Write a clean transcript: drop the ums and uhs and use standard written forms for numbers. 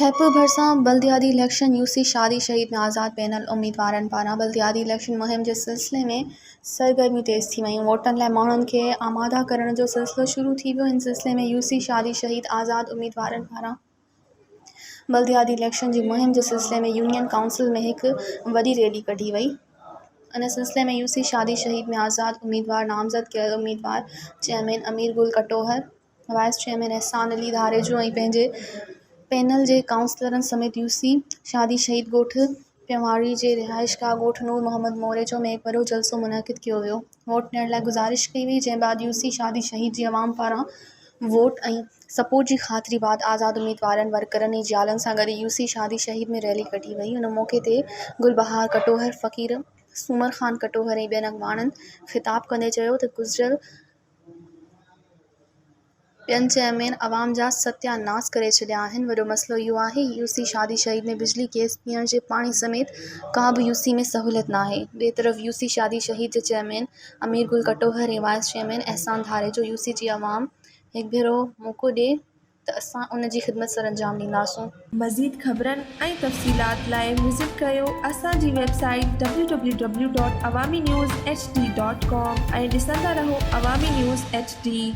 जयपुर भरिसां बल्दियाती election UC शादी शहीद में आज़ाद पैनल उम्मीदवारनि पारां बल्दियाती इलेक्शन मुहिम जे सिलसिले में सरगर्मियूं तेज़ थी वयूं। वोटनि लाइ माण्हुनि खे आमादा करण जो सिलसिलो शुरू थी वियो। इन सिलसिले में यूसी शादी शहीद आज़ाद उम्मीदवारनि पारां बल्दियाती इलेक्शन जी मुहिम जे सिलसिले में यूनियन काउंसिल में हिकु वॾी रैली कढी वई। इन सिलसिले में यूसी शादी शहीद में आज़ाद उम्मीदवार नामज़द कयल उम्मीदवार चेयरमैन अमीर गुल कटोहर, वाइस चेयरमैन एहसान अली धारेजो ऐं पंहिंजे पैनल जे काउंसलरनि समेत यूसी शादी शहीद ॻोठ पियवाड़ी जे रिहाइशगाह ॻोठ नूर मोहम्मद मोरेजो में हिकु वॾो जलसो मुनक़िद कयो वियो। वोट ॾियण लाइ गुज़ारिश कई वई, जंहिं बाद यूसी शादी शहीद जी अवाम पारां वोट ऐं सपोर्ट जी ख़ातिरी बाद आज़ाद उम्मीदवारनि, वर्करनि ऐं ज़ालनि सां गॾु यूसी शादी शहीद में रैली कढी वई। उन मौक़े ते गुलबहार कटोहर, फ़कीर सूमर ख़ान कटोहर ऐं ॿियनि अॻवाननि ख़िताब कंदे चयो त गुज़िरियल ॿियनि चेयरमैन अवाम जा सत्यानास करे छॾिया आहिनि। वॾो मसइलो इहो आहे यूसी शादी शहीद में बिजली, गैस, पीअण जे पाणी समेत का बि यूसी में सहूलियत नाहे। ॿिए तरफ़ यूसी शादी शहीद जे चेयरमैन अमीर गुल कटोहर ऐं वाइस चेयरमैन एहसान धारेजो यूसी जी अवाम हिकु भेरो मौक़ो ॾिए त असां उन जी ख़िदमत सर अंजाम ॾींदासूं। मज़ीद ख़बरनि ऐं तफ़सीलात लाइ विज़िट कयो असांजी वेबसाइट www.awamiNewsHD.com ऐं ॾिसंदा रहो अवामी न्यूज़ HD।